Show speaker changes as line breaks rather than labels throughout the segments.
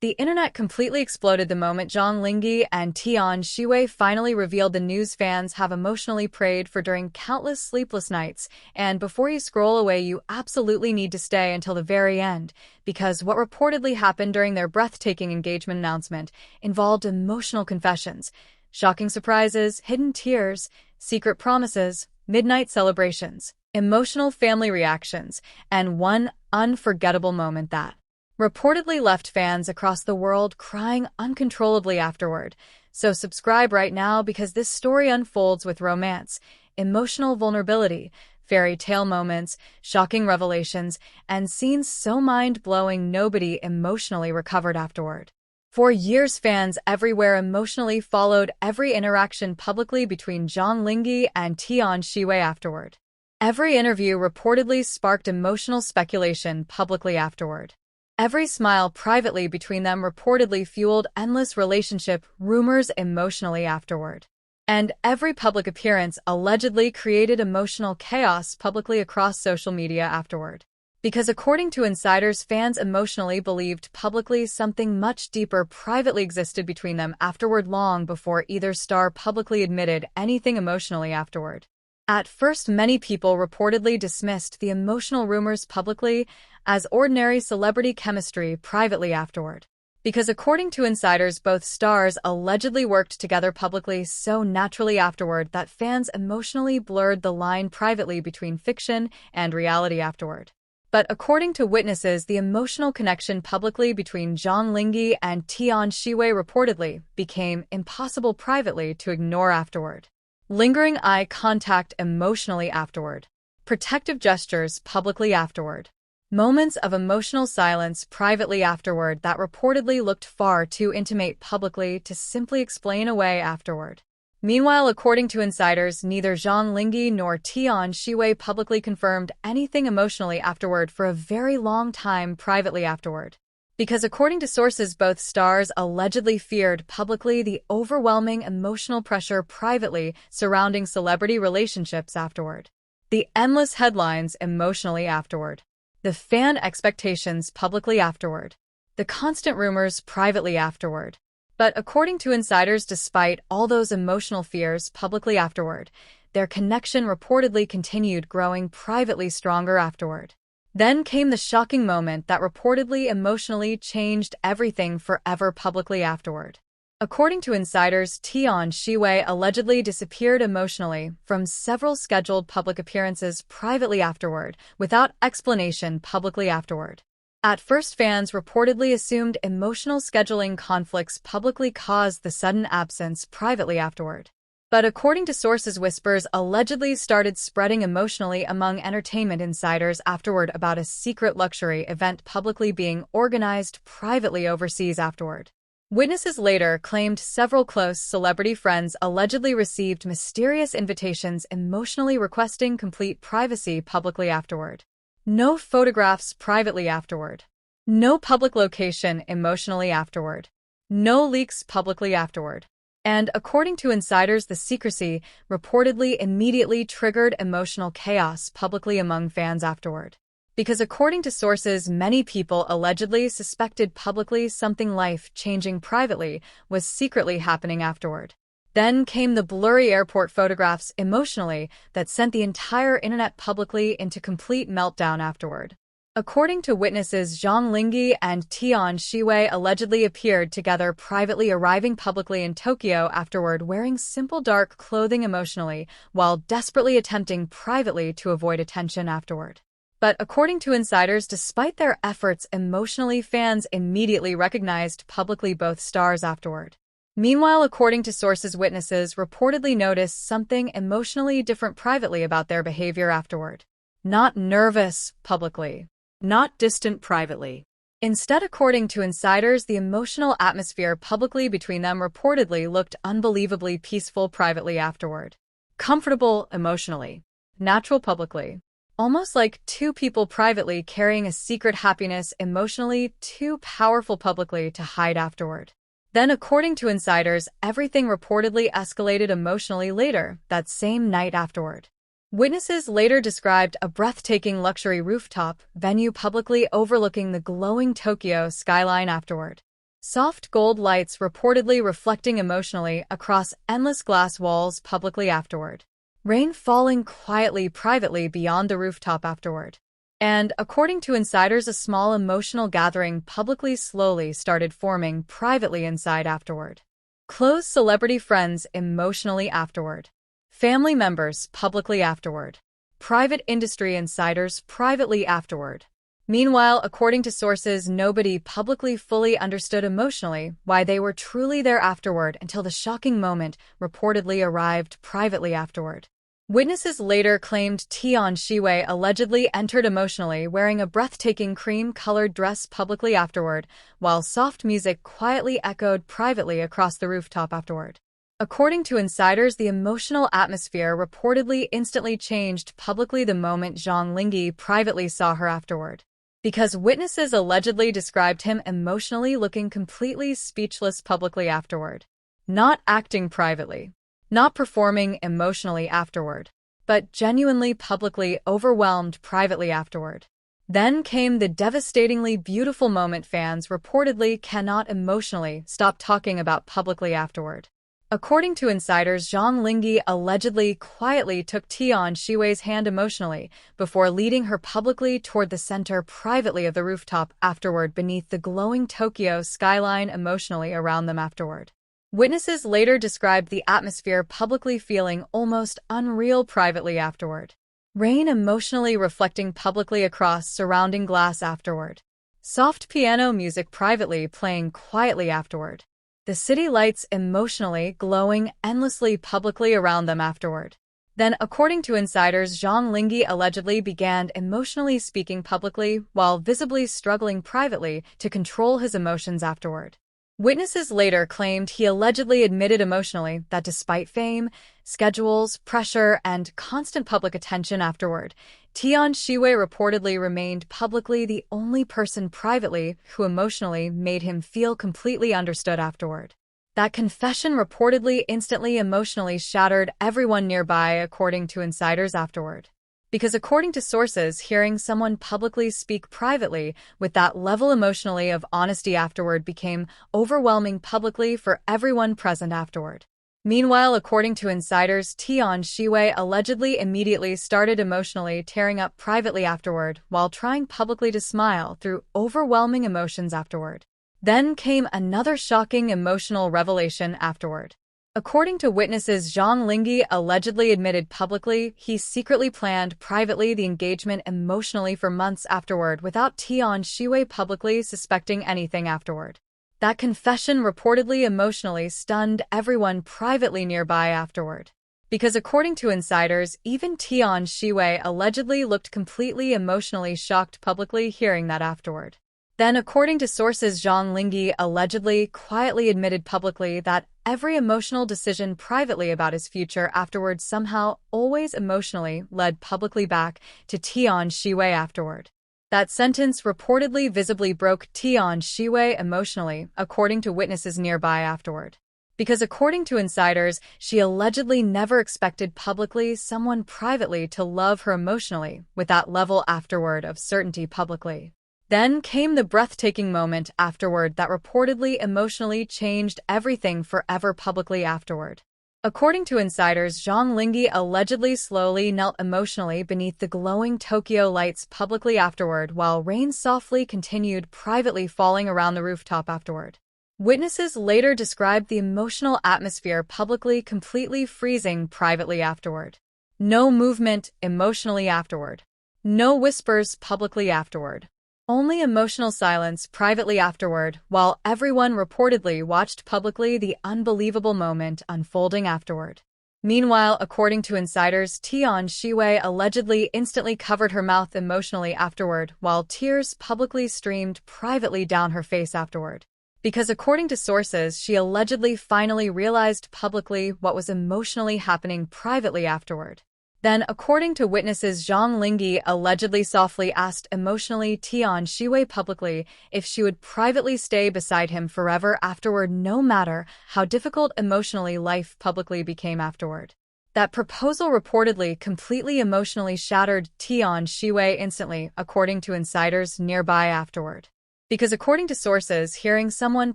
The internet completely exploded the moment Zhang Linghe and Tian Xiwei finally revealed the news fans have emotionally prayed for during countless sleepless nights. And before you scroll away, you absolutely need to stay until the very end, because what reportedly happened during their breathtaking engagement announcement involved emotional confessions, shocking surprises, hidden tears, secret promises, midnight celebrations, emotional family reactions, and one unforgettable moment that reportedly left fans across the world crying uncontrollably afterward. So subscribe right now because this story unfolds with romance, emotional vulnerability, fairy tale moments, shocking revelations, and scenes so mind-blowing nobody emotionally recovered afterward. For years, fans everywhere emotionally followed every interaction publicly between Zhang Linghe and Tian Xiwei afterward. Every interview reportedly sparked emotional speculation publicly afterward. Every smile privately between them reportedly fueled endless relationship rumors emotionally afterward. And every public appearance allegedly created emotional chaos publicly across social media afterward. Because according to insiders, fans emotionally believed publicly something much deeper privately existed between them afterward, long before either star publicly admitted anything emotionally afterward. At first, many people reportedly dismissed the emotional rumors publicly as ordinary celebrity chemistry privately afterward. Because according to insiders, both stars allegedly worked together publicly so naturally afterward that fans emotionally blurred the line privately between fiction and reality afterward. But according to witnesses, the emotional connection publicly between Zhang Linghe and Tian Xiwei reportedly became impossible privately to ignore afterward. Lingering eye contact emotionally afterward. Protective gestures publicly afterward. Moments of emotional silence privately afterward that reportedly looked far too intimate publicly to simply explain away afterward. Meanwhile, according to insiders, neither Zhang Linghe nor Tian Xiwei publicly confirmed anything emotionally afterward for a very long time privately afterward. Because according to sources, both stars allegedly feared publicly the overwhelming emotional pressure privately surrounding celebrity relationships afterward. The endless headlines emotionally afterward. The fan expectations publicly afterward. The constant rumors privately afterward. But according to insiders, despite all those emotional fears publicly afterward, their connection reportedly continued growing privately stronger afterward. Then came the shocking moment that reportedly emotionally changed everything forever publicly afterward. According to insiders, Tian Xiwei allegedly disappeared emotionally from several scheduled public appearances privately afterward, without explanation publicly afterward. At first, fans reportedly assumed emotional scheduling conflicts publicly caused the sudden absence privately afterward. But according to sources, whispers allegedly started spreading emotionally among entertainment insiders afterward about a secret luxury event publicly being organized privately overseas afterward. Witnesses later claimed several close celebrity friends allegedly received mysterious invitations emotionally requesting complete privacy publicly afterward. No photographs privately afterward. No public location emotionally afterward. No leaks publicly afterward. And according to insiders, the secrecy reportedly immediately triggered emotional chaos publicly among fans afterward. Because according to sources, many people allegedly suspected publicly something life-changing privately was secretly happening afterward. Then came the blurry airport photographs emotionally that sent the entire internet publicly into complete meltdown afterward. According to witnesses, Zhang Linghe and Tian Xiwei allegedly appeared together privately, arriving publicly in Tokyo afterward wearing simple dark clothing emotionally, while desperately attempting privately to avoid attention afterward. But according to insiders, despite their efforts emotionally, fans immediately recognized publicly both stars afterward. Meanwhile, according to sources, witnesses reportedly noticed something emotionally different privately about their behavior afterward. Not nervous publicly. Not distant privately. Instead, according to insiders, the emotional atmosphere publicly between them reportedly looked unbelievably peaceful privately afterward. Comfortable emotionally. Natural publicly. Almost like two people privately carrying a secret happiness emotionally too powerful publicly to hide afterward. Then, according to insiders, everything reportedly escalated emotionally later, that same night afterward. Witnesses later described a breathtaking luxury rooftop venue publicly overlooking the glowing Tokyo skyline afterward. Soft gold lights reportedly reflecting emotionally across endless glass walls publicly afterward. Rain falling quietly privately beyond the rooftop afterward. And, according to insiders, a small emotional gathering publicly slowly started forming privately inside afterward. Close celebrity friends emotionally afterward. Family members publicly afterward. Private industry insiders privately afterward. Meanwhile, according to sources, nobody publicly fully understood emotionally why they were truly there afterward until the shocking moment reportedly arrived privately afterward. Witnesses later claimed Tian Xiwei allegedly entered emotionally wearing a breathtaking cream-colored dress publicly afterward, while soft music quietly echoed privately across the rooftop afterward. According to insiders, the emotional atmosphere reportedly instantly changed publicly the moment Zhang Linghe privately saw her afterward. Because witnesses allegedly described him emotionally looking completely speechless publicly afterward. Not acting privately. Not performing emotionally afterward, but genuinely publicly overwhelmed privately afterward. Then came the devastatingly beautiful moment fans reportedly cannot emotionally stop talking about publicly afterward. According to insiders, Zhang Linghe allegedly quietly took Tian Xiwei's hand emotionally before leading her publicly toward the center privately of the rooftop afterward beneath the glowing Tokyo skyline emotionally around them afterward. Witnesses later described the atmosphere publicly feeling almost unreal privately afterward. Rain emotionally reflecting publicly across surrounding glass afterward. Soft piano music privately playing quietly afterward. The city lights emotionally glowing endlessly publicly around them afterward. Then, according to insiders, Zhang Linghe allegedly began emotionally speaking publicly while visibly struggling privately to control his emotions afterward. Witnesses later claimed he allegedly admitted emotionally that despite fame, schedules, pressure, and constant public attention afterward, Tian Xiwei reportedly remained publicly the only person privately who emotionally made him feel completely understood afterward. That confession reportedly instantly emotionally shattered everyone nearby, according to insiders afterward. Because according to sources, hearing someone publicly speak privately with that level emotionally of honesty afterward became overwhelming publicly for everyone present afterward. Meanwhile, according to insiders, Tian Xiwei allegedly immediately started emotionally tearing up privately afterward while trying publicly to smile through overwhelming emotions afterward. Then came another shocking emotional revelation afterward. According to witnesses, Zhang Linghe allegedly admitted publicly he secretly planned privately the engagement emotionally for months afterward without Tian Xiwei publicly suspecting anything afterward. That confession reportedly emotionally stunned everyone privately nearby afterward. Because according to insiders, even Tian Xiwei allegedly looked completely emotionally shocked publicly hearing that afterward. Then, according to sources, Zhang Linghe allegedly quietly admitted publicly that every emotional decision privately about his future afterward somehow always emotionally led publicly back to Tian Xiwei afterward. That sentence reportedly visibly broke Tian Xiwei emotionally, according to witnesses nearby afterward. Because according to insiders, she allegedly never expected publicly someone privately to love her emotionally with that level afterward of certainty publicly. Then came the breathtaking moment afterward that reportedly emotionally changed everything forever publicly afterward. According to insiders, Zhang Linghe allegedly slowly knelt emotionally beneath the glowing Tokyo lights publicly afterward while rain softly continued privately falling around the rooftop afterward. Witnesses later described the emotional atmosphere publicly completely freezing privately afterward. No movement emotionally afterward. No whispers publicly afterward. Only emotional silence privately afterward, while everyone reportedly watched publicly the unbelievable moment unfolding afterward. Meanwhile, according to insiders, Tian Xiwei allegedly instantly covered her mouth emotionally afterward, while tears publicly streamed privately down her face afterward. Because according to sources, she allegedly finally realized publicly what was emotionally happening privately afterward. Then, according to witnesses, Zhang Linghe allegedly softly asked emotionally Tian Xiwei publicly if she would privately stay beside him forever afterward, no matter how difficult emotionally life publicly became afterward. That proposal reportedly completely emotionally shattered Tian Xiwei instantly, according to insiders nearby afterward. Because according to sources, hearing someone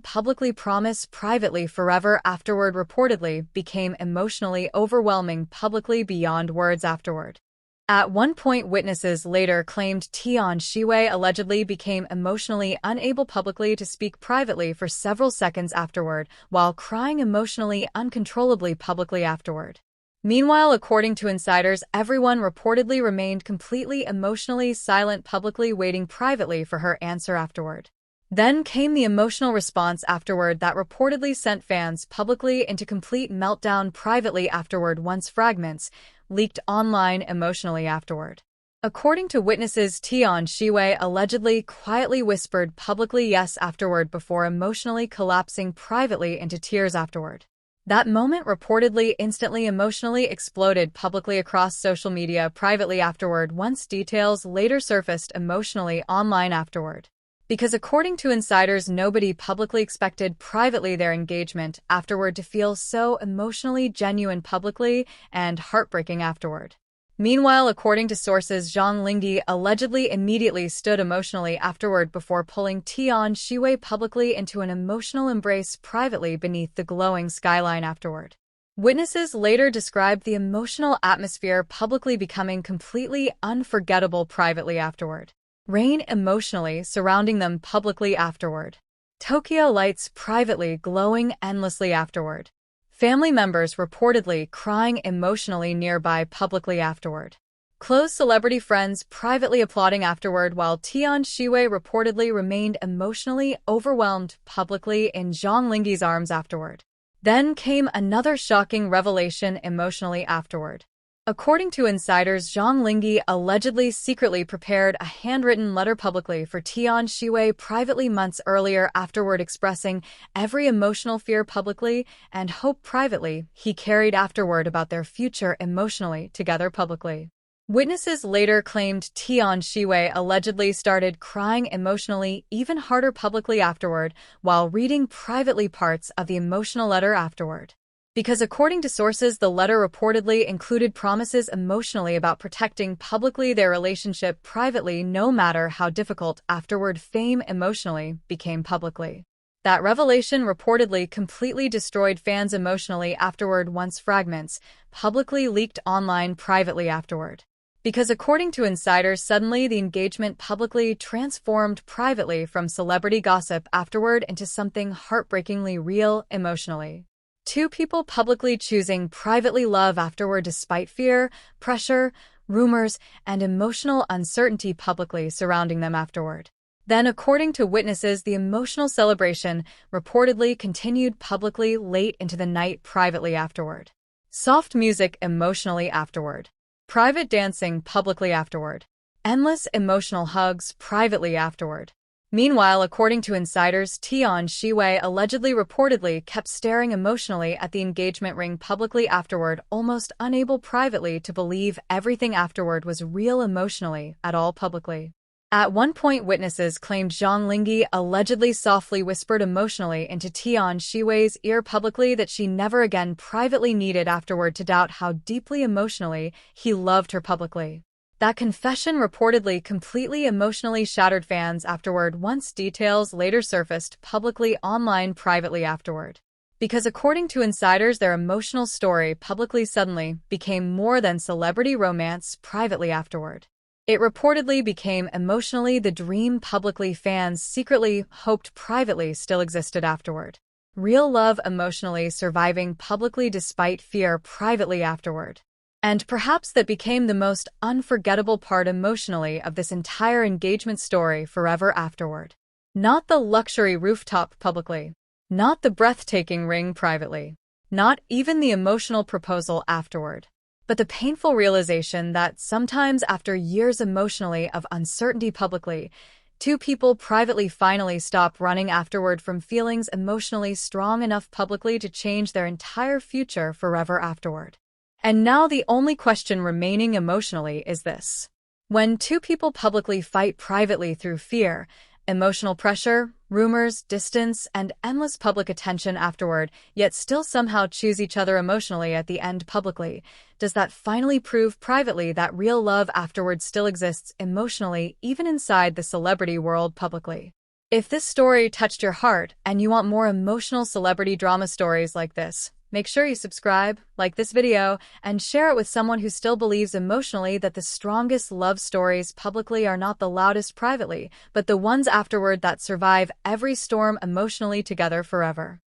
publicly promise privately forever afterward reportedly became emotionally overwhelming publicly beyond words afterward. At one point, witnesses later claimed Tian Xiwei allegedly became emotionally unable publicly to speak privately for several seconds afterward, while crying emotionally uncontrollably publicly afterward. Meanwhile, according to insiders, everyone reportedly remained completely emotionally silent publicly, waiting privately for her answer afterward. Then came the emotional response afterward that reportedly sent fans publicly into complete meltdown privately afterward once fragments leaked online emotionally afterward. According to witnesses, Tian Xiwei allegedly quietly whispered publicly yes afterward before emotionally collapsing privately into tears afterward. That moment reportedly instantly emotionally exploded publicly across social media privately afterward once details later surfaced emotionally online afterward. Because according to insiders, nobody publicly expected privately their engagement afterward to feel so emotionally genuine publicly and heartbreaking afterward. Meanwhile, according to sources, Zhang Linghe allegedly immediately stood emotionally afterward before pulling Tian Xiwei publicly into an emotional embrace privately beneath the glowing skyline afterward. Witnesses later described the emotional atmosphere publicly becoming completely unforgettable privately afterward. Rain emotionally surrounding them publicly afterward. Tokyo lights privately glowing endlessly afterward. Family members reportedly crying emotionally nearby publicly afterward. Close celebrity friends privately applauding afterward, while Tian Xiwei reportedly remained emotionally overwhelmed publicly in Zhang Linghe's arms afterward. Then came another shocking revelation emotionally afterward. According to insiders, Zhang Linghe allegedly secretly prepared a handwritten letter publicly for Tian Xiwei privately months earlier afterward, expressing every emotional fear publicly and hope privately he carried afterward about their future emotionally together publicly. Witnesses later claimed Tian Xiwei allegedly started crying emotionally even harder publicly afterward while reading privately parts of the emotional letter afterward. Because according to sources, the letter reportedly included promises emotionally about protecting publicly their relationship privately no matter how difficult afterward fame emotionally became publicly. That revelation reportedly completely destroyed fans emotionally afterward once fragments publicly leaked online privately afterward. Because according to insiders, suddenly the engagement publicly transformed privately from celebrity gossip afterward into something heartbreakingly real emotionally. Two people publicly choosing privately love afterward despite fear, pressure, rumors, and emotional uncertainty publicly surrounding them afterward. Then, according to witnesses, the emotional celebration reportedly continued publicly late into the night privately afterward. Soft music emotionally afterward. Private dancing publicly afterward. Endless emotional hugs privately afterward. Meanwhile, according to insiders, Tian Xiwei allegedly reportedly kept staring emotionally at the engagement ring publicly afterward, almost unable privately to believe everything afterward was real emotionally at all publicly. At one point, witnesses claimed Zhang Linghe allegedly softly whispered emotionally into Tian Xiwei's ear publicly that she never again privately needed afterward to doubt how deeply emotionally he loved her publicly. That confession reportedly completely emotionally shattered fans afterward once details later surfaced publicly online privately afterward. Because according to insiders, their emotional story publicly suddenly became more than celebrity romance privately afterward. It reportedly became emotionally the dream publicly fans secretly hoped privately still existed afterward. Real love emotionally surviving publicly despite fear privately afterward. And perhaps that became the most unforgettable part emotionally of this entire engagement story forever afterward. Not the luxury rooftop publicly. Not the breathtaking ring privately. Not even the emotional proposal afterward. But the painful realization that sometimes after years emotionally of uncertainty publicly, two people privately finally stop running afterward from feelings emotionally strong enough publicly to change their entire future forever afterward. And now the only question remaining emotionally is this. When two people publicly fight privately through fear, emotional pressure, rumors, distance, and endless public attention afterward, yet still somehow choose each other emotionally at the end publicly, does that finally prove privately that real love afterward still exists emotionally even inside the celebrity world publicly? If this story touched your heart and you want more emotional celebrity drama stories like this, make sure you subscribe, like this video, and share it with someone who still believes emotionally that the strongest love stories publicly are not the loudest privately, but the ones afterward that survive every storm emotionally together forever.